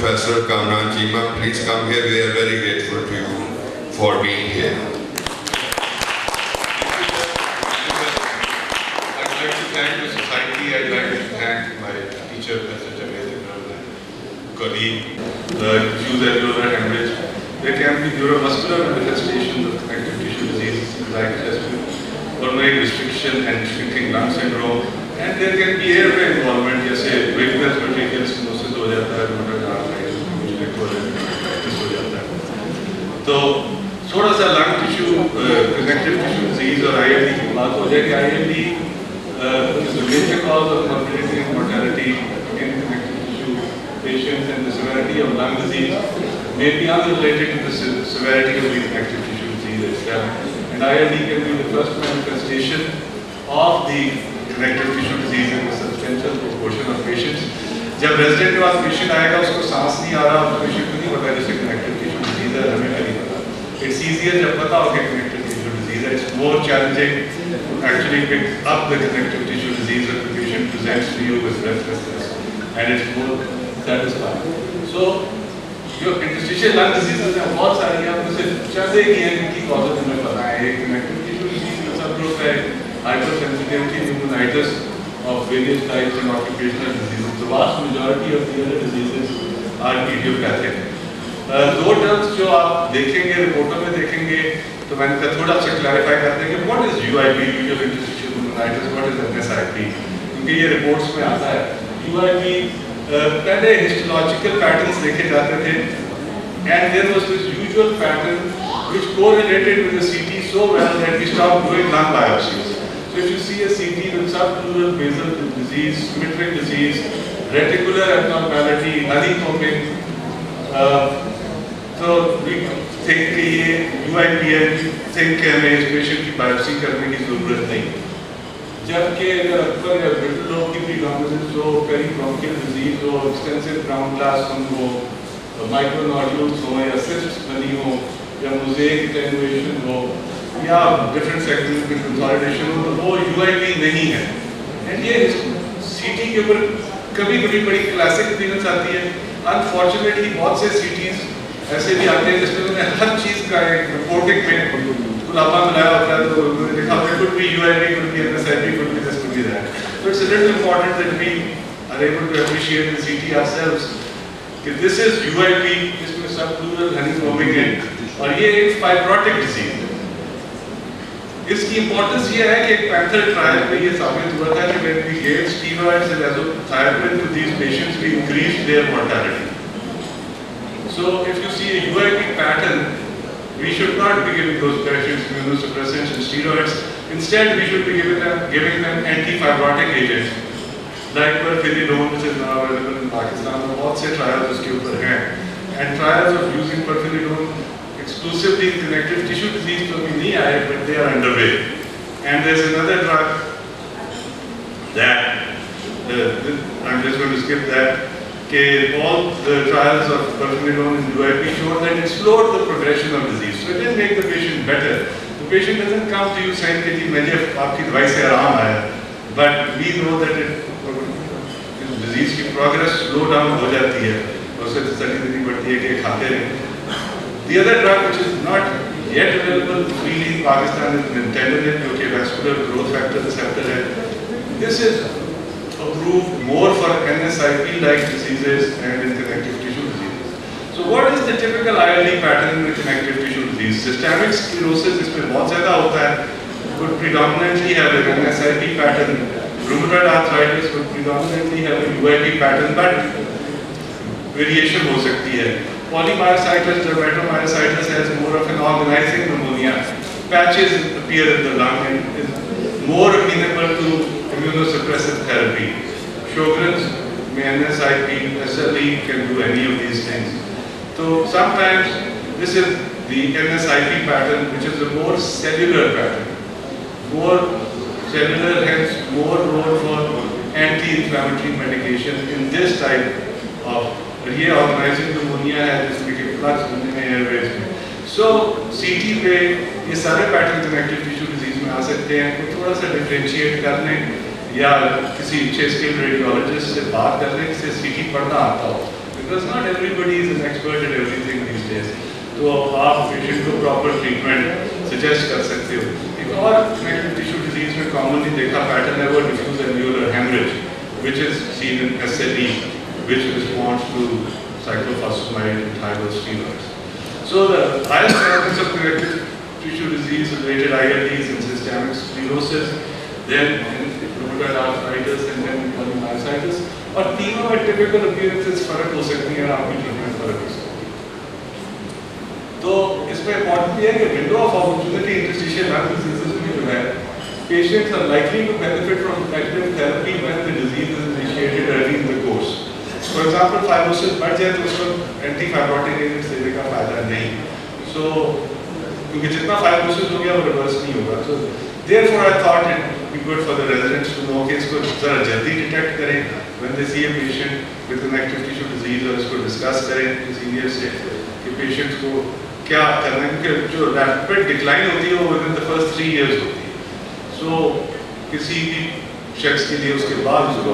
Professor Kamran Chima. Please come here. We are very grateful to you for being here. I'd like to thank the society. I'd like to thank my teacher, Professor Javed Iqbal, colleague. Diffuse alveolar hemorrhage. There can be neuromuscular manifestations of connective tissue disease like pulmonary restriction and shrinking lung syndrome. And there can be airway involvement, जैसे vagus vertical stenosis हो जाता है, rheumatoid arthritis हो जाता है. तो थोड़ा सा lung tissue, connective tissue disease और ILD की बात हो जाए कि ILD is the major cause of morbidity and mortality in connective tissue patients, and the severity of lung disease may be unrelated to the severity of the connective tissue disease itself. And ILD can be the first manifestation of the connective tissue disease in a substantial proportion of patients. जब resident के पास patient आएगा उसको सांस नहीं आ रहा, तो patient को नहीं पता जैसे कनेक्टिव टिश्यू डिजीज है, हमें नहीं पता. It's easier जब पता हो कि connective tissue disease है. It's more challenging to actually pick up the connective tissue disease when the patient presents to you with breathlessness, and it's more satisfying. So जो interstitial lung diseases हैं बहुत सारी हैं, आपको सिर्फ चंद एक ही हैं जिनकी कॉजेज हमें पता है. एक connective tissue disease का सब ग्रुप है hypersensitivity pneumonitis of various types and occupational diseases. The vast majority of the other diseases are idiopathic. दो टर्म्स जो आप देखेंगे रिपोर्टों में देखेंगे तो मैंने कहा थोड़ा सा क्लैरिफाई करते हैं कि what is UIP, usual interstitial pneumonitis, what is NSIP, क्योंकि ये रिपोर्ट्स में आता है. UIP पहले हिस्टोलॉजिकल पैटर्न्स देखे जाते थे, and there was this usual pattern which correlated with the CT so well that we stopped doing lung biopsies. So if you see a CT with subpleural basal disease, symmetric disease, reticular abnormality, honeycombing, so we think कि ये UIP है, think कि हमें इस patient की biopsy करने की जरूरत नहीं. जबकि अगर अपर या मिडिल लोब की प्रीडोमिनेंस हो, पेरीब्रोंकियल डिजीज हो, एक्सटेंसिव ग्राउंड ग्लास हो, माइक्रोनोड्यूल्स हो या सिस्ट्स बनी हो या मोज़ेक एटेन्युएशन हो या डिफरेंट सेगमेंट में कंसोलिडेशन हो, तो वो UIP नहीं है. एंड ये CT के ऊपर कभी कभी बड़ी क्लासिक अपीयरेंस आती है. अनफॉर्चुनेटली बहुत से CTs ऐसे भी आते हैं जिसमें उन्होंने हर चीज़ का एक रिपोर्टिंग में खुलासा मिलाया होता है, तो उन्होंने लिखा होता है could be UIP, could be NSIP, could be this, could be that. So it's a little important that we are able to appreciate the CT ourselves. कि this is UIP, इसमें subpleural honeycombing है और ये एक fibrotic disease है. इसकी importance ये है कि एक पैंथर ट्रायल में ये साबित हुआ था कि when we gave steroids and azathioprine to these patients, we increased their mortality. So if you see a UIP pattern, we should not be giving those patients immunosuppressants and steroids. Instead, we should be giving them anti-fibrotic agents like perfidinone, which is now available in Pakistan. बहुत से trials उसके ऊपर हैं, and trials of using perfidinone exclusively in connective tissue disease तो अभी नहीं आए, but they are underway. And there's another drug that I'm just going to skip that. All the trials of perfidinone in UIP showed that it slowed the progression of disease. So it didn't make the patient better. The patient doesn't come to you saying that मुझे आपकी दवाई से आराम आया, but we know that disease की progress slow down हो जाती है और उससे तसल्ली देनी पड़ती है कि खाते रहें. The other drug which is not yet available freely in Pakistan is nintedanib, जो कि vascular growth factor receptor है. This is approved more for NSIP-like diseases and in connective tissue diseases. So what is the typical ILD pattern in connective tissue disease? Systemic sclerosis इसमें बहुत ज़्यादा होता है, would predominantly have an NSIP pattern. Rheumatoid arthritis would predominantly have a UIP pattern, but variation हो सकती है. Polymyositis, dermatomyositis has more of an organizing pneumonia. Patches appear in the lung and is more amenable to immunosuppressive therapy. Sjogren's, NSIP, SLE can do any of these things. So sometimes this is the NSIP pattern, which is a more cellular pattern. More cellular, hence more role for anti-inflammatory medication in this type of ये organising pneumonia है जिसमें कि flux बनने में Airways में. सो CT पे ये सारे पैटर्न कनेक्टिव टिश्यू डिजीज में आ सकते हैं. तो थोड़ा सा डिफरेंशिएट कर लें या किसी अच्छे स्किल्ड रेडियोलॉजिस्ट से बात कर लें जिससे CT पढ़ना आता हो. because not everybody is an expert at everything these days. तो आप पेशेंट को प्रॉपर ट्रीटमेंट सजेस्ट कर सकते हो। एक और कनेक्टिव टिश्यू डिजीज में कॉमनली देखा पैटर्न है वो diffuse alveolar haemorrhage, which is seen in SLE, which responds to cyclophosphamide and thyroid steroids. So the highest prevalence of connective tissue disease related ILDs and systemic sclerosis, then rheumatoid arthritis and then polymyositis, और तीनों में typical appearances फर्क हो सकती हैं और आपकी treatment फर्क हो सकती है। तो इसमें इम्पॉर्टेंट ये है कि window of opportunity interstitial lung diseases में जो है patients are likely to benefit from effective therapy when the disease is initiated early in the course. For example, fibrosis बढ़ जाए तो उसको एंटीफाइब्रोटिक एजेंट्स देने का फायदा नहीं। So क्योंकि जितना fibrosis हो गया वो रिवर्स नहीं होगा। So therefore I thought it would be good for the residents to know कि इसको जरा जल्दी डिटेक्ट करें when they see a patient with connective tissue disease और इसको डिस्कस करें सीनियर से कि पेशेंट्स को क्या करना है, क्योंकि जो रैपिड डिक्लाइन होती है वो with in the first 3 years होती है। So, किसी भी शख्स के लिए उसके बाद उसको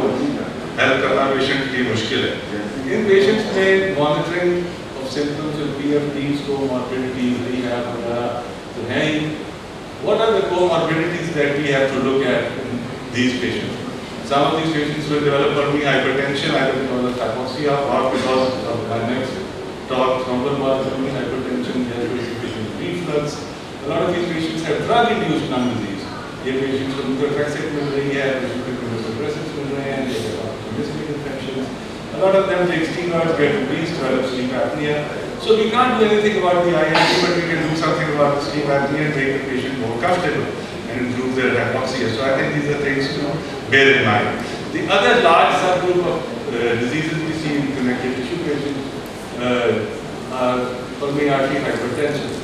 हेल्प करना पेशेंट के लिए मुश्किल है। इन पेशेंट्स में मॉनिटरिंग ऑफ सिम्टम्स और PFTs को मॉर्बिडिटीज रिहैब वगैरह तो है ही। What are the comorbidities that we have to look at in these patients? Some of these patients will develop pulmonary hypertension either because of hypoxia or because of my next talk, thromboembolic hypertension, there is insufficient reflux. A lot of these patients have drug-induced lung disease. ये patients को methotrexate मिल रही है, patient को immunosuppressants मिल रहे हैं, they have opportunistic infections. A lot of them take steroids, get obese, develop sleep apnea. So we can't do anything about the ILD, but we can do something about the sleep apnea and make the patient more comfortable and improve their hypoxia. So I think these are things to bear in mind. The other large subgroup of diseases we see in connective tissue patients are pulmonary artery hypertension.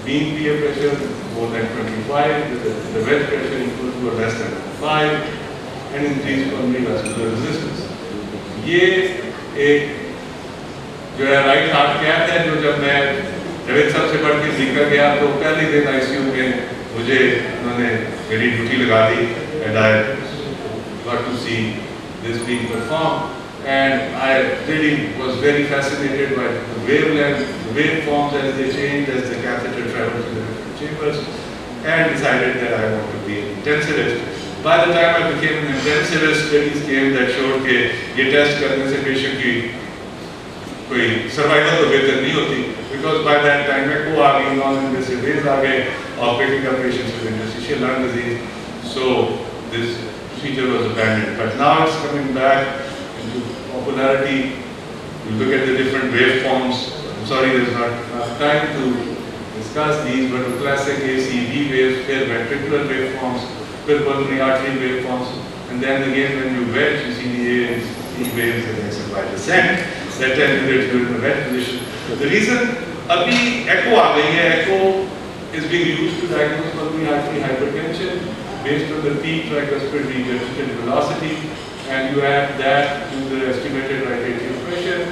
Mean PA pressure more than 25, the wedge pressure equal to or less than 5, and increased pulmonary vascular resistance. ये एक जो है right heart cath है, जो जब मैं रविंद्र साहब से पढ़ के सीखा गया तो पहले दिन ICU में मुझे उन्होंने मेरी ड्यूटी लगा दी and I got to see this being performed. And I really was very fascinated by the wavelength, the waveforms as they changed as the catheter traveled through the different chambers, and decided that I want to be an intensivist. By the time I became an intensivist, studies came that showed कि ये test करने से patient की कोई survival तो बेहतर नहीं होती, because by that time echo आ गई, non-invasive waves आ गए, और picking up patients with interstitial lung disease. So this procedure was abandoned, but now it's coming back into popularity. You look at the different waveforms. I'm sorry, there's not enough time to discuss these, but the classic ACV waves, then ventricular waveforms, then pulmonary artery waveforms, and then again when you wedge, you see the AC waves and X and Y descent. That tell you that you're in the wedge position. The reason abhi echo aa gayi hai, echo is being used to diagnose pulmonary artery hypertension based on the peak tricuspid regurgitant velocity. And you add that to the estimated right atrial pressure,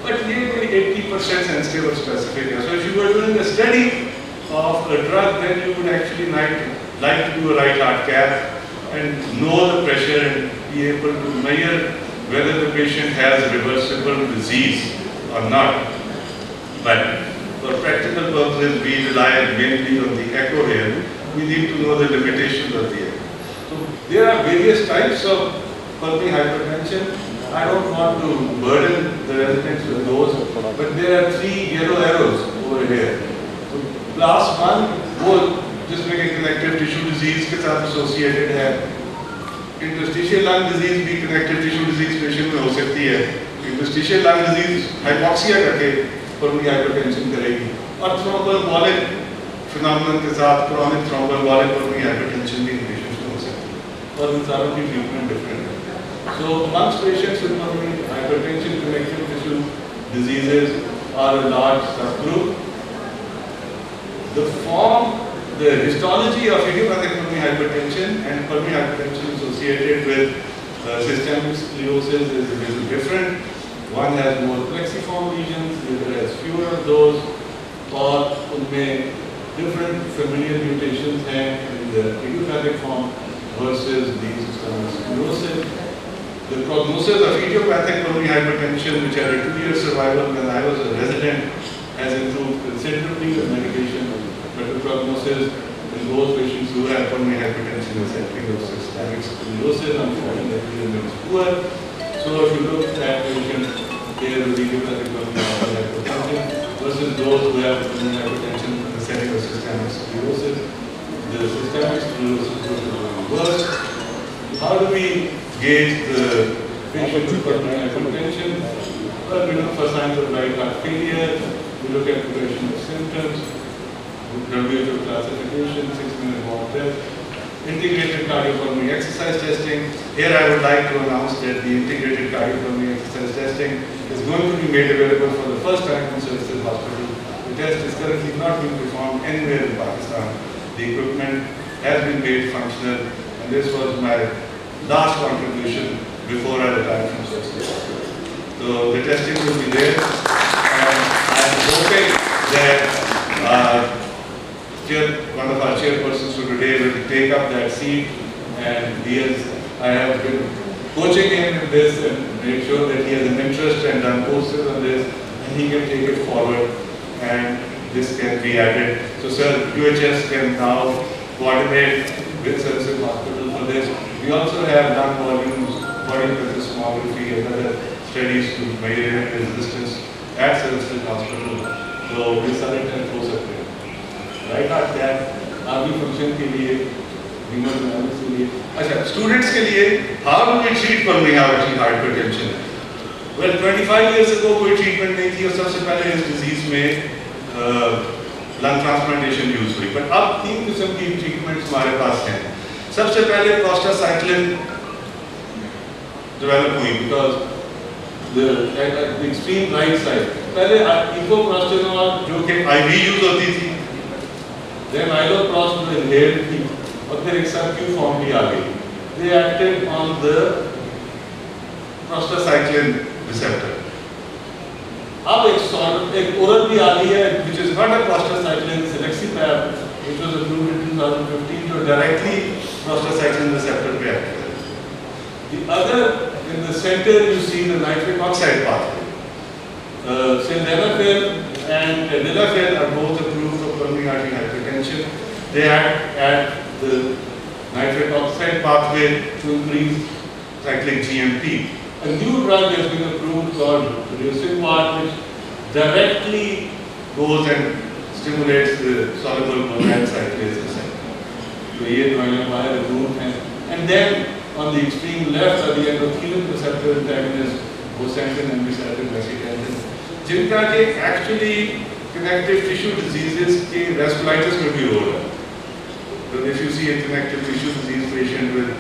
but ये कोई 80% sensitive or specific है. So if you were doing a study of a drug, then you would actually like to do a right heart cath and know the pressure and be able to measure whether the patient has reversible disease or not. But for practical purposes, we rely mainly on the echo here. We need to know the limitations of the echo. So there are various types of pulmonary hypertension. I don't want to burden the residents with those, but there are 3 yellow arrows over here. So class 1 वो जिसमें कि connective tissue disease के साथ associated है. Interstitial lung disease भी connective tissue disease patient में हो सकती है. Interstitial lung disease hypoxia करके pulmonary hypertension करेगी, और thromboembolic phenomenon के साथ chronic thromboembolic pulmonary hypertension भी patients में हो सकती है, और इन सारों की treatment different है. So amongst patients with pulmonary hypertension, connective tissue diseases are a large subgroup. The histology of idiopathic pulmonary hypertension and pulmonary hypertension associated with systemic sclerosis is a little different. One has more plexiform lesions, the other has fewer of those, और उनमें different familial mutations हैं in the idiopathic form versus the systemic sclerosis. The prognosis of idiopathic pulmonary hypertension, which had a 2-year survival when I was a resident, has improved considerably with medication, but the prognosis in those patients who have pulmonary hypertension is entering of systemic sclerosis, unfortunately remains poor. So if you look at patients here with idiopathic pulmonary hypertension versus those who have pulmonary hypertension in the setting of systemic sclerosis, the systemic sclerosis is worse. How do we gauge the patient with pulmonary hypertension? Well, we look for signs of right heart failure, we look at progression of symptoms, WHO classification, 6-minute walk test, integrated cardiopulmonary exercise testing. Here I would like to announce that the integrated cardiopulmonary exercise testing is going to be made available for the first time in Services Hospital. The test is currently not being performed anywhere in Pakistan. The equipment has been made functional, and this was my last contribution before I retired from Services Hospital. So the testing will be there, and I'm hoping that one of our chairpersons for today will take up that seat, and I have been coaching him in this and make sure that he has an interest and done courses on this, and he can take it forward, and this can be added. So sir, UHS can now coordinate with Services Hospital for this. We also have done volumes, body pressure sonography and other studies to malaria resistance at Services Hospital. So we started and close up there. Right heart cath army function के लिए renal dialysis के लिए अच्छा students के लिए how do we treat pulmonary hypertension well 25 years ago कोई treatment नहीं थी और सबसे पहले इस डिजीज में लंग ट्रांसप्लांटेशन यूज हुई बट अब 3 किस्म की ट्रीटमेंट्स हमारे पास हैं सबसे पहले प्रोस्टासाइक्लिन डेवलप हुई because the extreme right side पहले इकोप्रोस्टेनोल जो कि आईवी यूज होती थी then iloprost was inhaled थी और फिर एक sub-Q form भी आ गई they acted on the prostacyclin receptor अब एक oral भी आ गई है which is not a prostacyclin Selexipag which was approved in 2015 जो directly prostacyclin receptor पे act करता the other in the center you see the nitric oxide pathway sildenafil and tadalafil are both approved for pulmonary artery hypertension. They act at the nitric oxide pathway to increase cyclic GMP. A new drug has been approved called Reducimab, which directly goes and stimulates the soluble chloride cyclase receptor. So ये दवाइयाँ बाहर approved हैं. And then on the extreme left are the endothelin receptor antagonists, bosentan and bisaltin, जिनका के actually connective tissue diseases के vasculitis में भी role है. So if you see a connective tissue disease patient with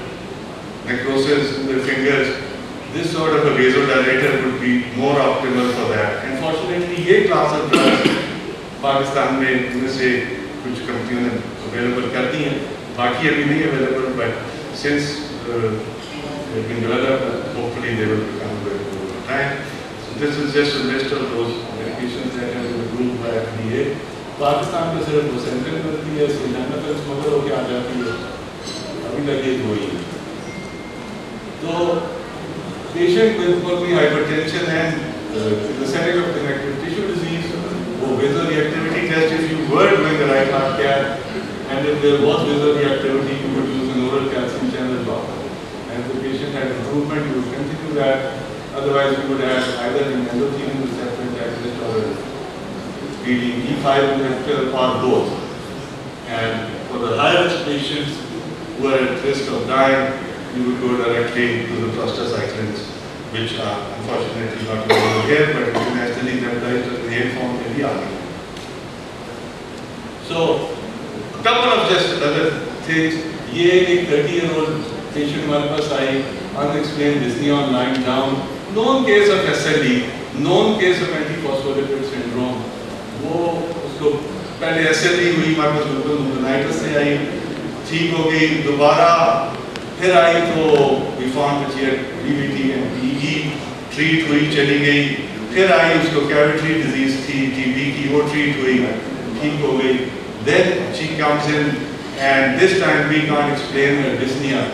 necrosis in their fingers, this sort of a vasodilator would be more optimal for that. Unfortunately, ये class of drugs Pakistan में इनमें से कुछ कंपनियों ने available कर दी हैं, बाकी अभी नहीं available, but since they've been developed, hopefully they will become available over time. This is just a list of those medications that have been approved by FDA. Pakistan में सिर्फ बोसेंटन मिलती है, सिल्डेनाफिल स्मगल होके आ जाती है, अभी तक ये दो ही है. तो patient with pulmonary hypertension and in the setting of connective tissue disease, वो vasoreactivity test if you were doing the right heart cath, and if there was vasoreactivity, you would use an oral calcium channel blocker. And if the patient had improvement, you would continue that. Otherwise, we would have either an endothelin receptor antagonist or a PDE5 inhibitor or both. And for the high-risk patients who are at risk of dying, you would go directly to the prostacyclins, which are unfortunately not available here, but internationally recognized as the form in the army. So, a couple of just other things. ये एक 30-year-old patient हमारे पास आई, unexplained dyspnea on lying down. Known case of SLE, known case of antiphospholipid syndrome. वो उसको पहले SLE हुई, हमारे पास pneumonitis से आई, ठीक हो गई, दोबारा फिर आई तो we found that she had DVT and PE, treat हुई, चली गई, फिर आई उसको cavity disease थी, TB की वो treat हुई, ठीक हो गई. Then she comes in and this time we can't explain her dyspnea.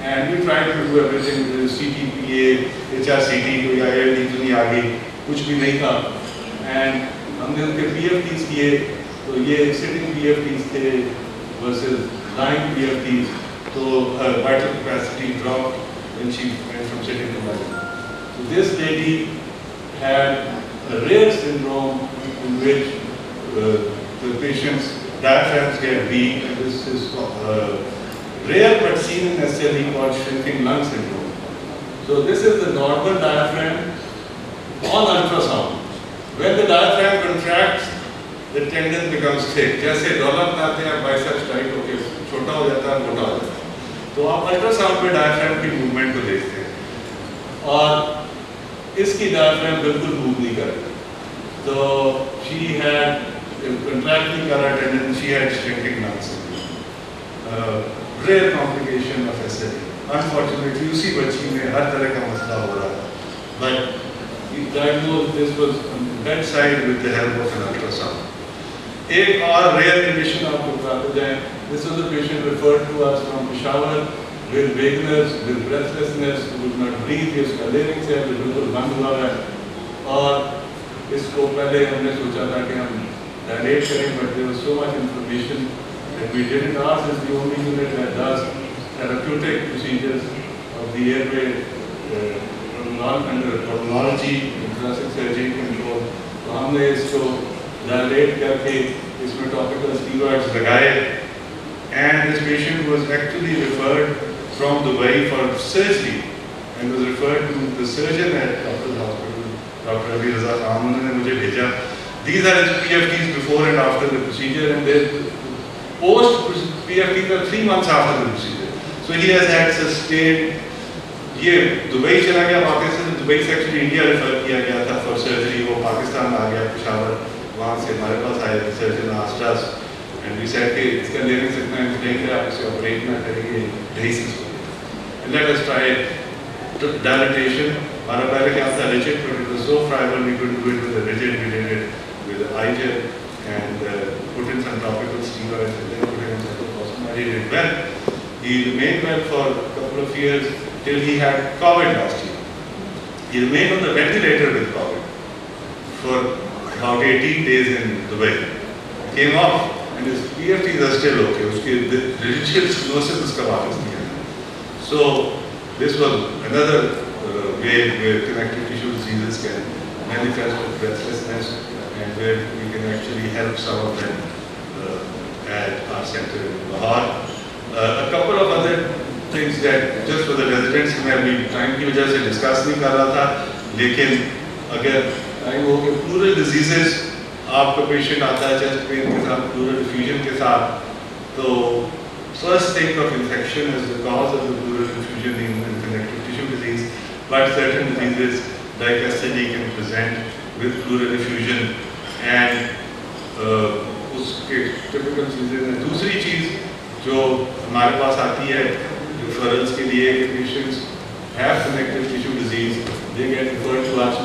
and we tried to do everything with the CTPA, HRCT, कोई IIT तो नहीं आ गई, कुछ भी नहीं था, and हमने उनके PFTs किए, तो ये sitting PFTs थे versus lying PFTs, तो her vital capacity dropped when she went from sitting to lying. So this lady had a rare syndrome in which the patient's diaphragms get weak, and this is rare but seen in SLE called shrinking lung syndrome. So this is the normal diaphragm on ultrasound. When the diaphragm contracts, the tendon becomes thick. जैसे develop आते हैं biceps tight होके छोटा हो जाता है, मोटा हो जाता है. तो आप अल्ट्रासाउंड में डायफ्राम की मूवमेंट को देखते हैं और इसकी डायफ्राम बिल्कुल मूव नहीं कर रही. तो she had contracting carotid tendon, she had shrinking lung syndrome. Rare complication of SLE. Unfortunately, उसी बच्ची में हर तरह का मसला हो रहा है. But we diagnosed this was on the bedside with the help of an ultrasound. एक और rare condition आपको बताते जाएं. This was a patient referred to us from Peshawar with vagueness, with breathlessness, who could not breathe, इसका larynx है, बिल्कुल बंद हुआ है, और इसको पहले हमने सोचा था कि हम dilate करें, but there was so much information that we didn't. Ours is the only unit that does therapeutic procedures of the airway under pulmonology, thoracic surgery control. तो हमने इसको dilate करके इसमें topical steroids लगाए, and this patient was actually referred from Dubai for surgery and was referred to the surgeon at Dr. Hospital, Dr. Abi Raza Khan. उन्होंने मुझे भेजा. These are his PFTs before and after the procedure, and then post PFTs are 3 months after the procedure. So he has had sustained. ये Dubai चला गया, वापस से Dubai से actually India refer किया गया था फॉर सर्जरी. वो पाकिस्तान आ गया, पेशावर, वहाँ से हमारे पास आए सर्जन आस्ट्रास, एंड वी सेड कि इसका लेने से इतना इन्फ्लेम है, आप इसे ऑपरेट ना करेंगे, डायलिसिस को. And let us try dilatation. हमारा पहले क्या था rigid, but it was so friable we could do it with a rigid. We did it with an iGel and put in some topical steroids and then put in cyclophosphamide. He did well. He remained well for a couple of years till he had COVID last year. He remained on the ventilator with COVID for about 18 days in Dubai. Came off and his PFTs are still okay. उसके residual stenosis उसका वापस नहीं आया. So this was another way where connective tissue diseases can manifest with breathlessness, and where we can actually help some of them at our center in Lahore. A couple of other things that just for the residents मैं अभी time की वजह से discuss नहीं कर रहा था, लेकिन अगर टाइम हो कि pleural diseases आपका पेशेंट आता है चेस्ट पेन के साथ, pleural effusion के साथ, तो first think of infection as the cause of the pleural effusion in connective tissue disease, but certain diseases like SLE can present with pleural effusion, and उसके typical चीजें हैं. दूसरी चीज जो हमारे पास आती है referrals के लिए कि patients have connective tissue disease, they get referred to us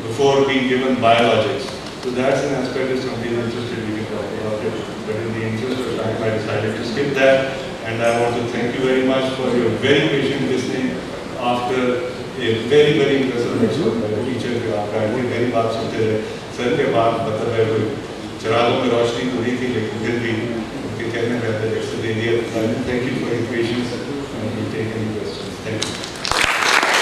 before being given biologics. So that's an aspect of something interested we can talk about it. But in the interest of time, I decided to skip that. And I want to thank you very much for your very patient listening after a very, very impressive lecture by the teacher. आपका इतनी मेरी बात सुनते रहे. Sir के बाद मतलब है कोई चिरागों में रोशनी तो नहीं थी, लेकिन फिर भी उनके कहने में लेक्चर दे दिया. Thank you for your patience and you take any questions. Thank you.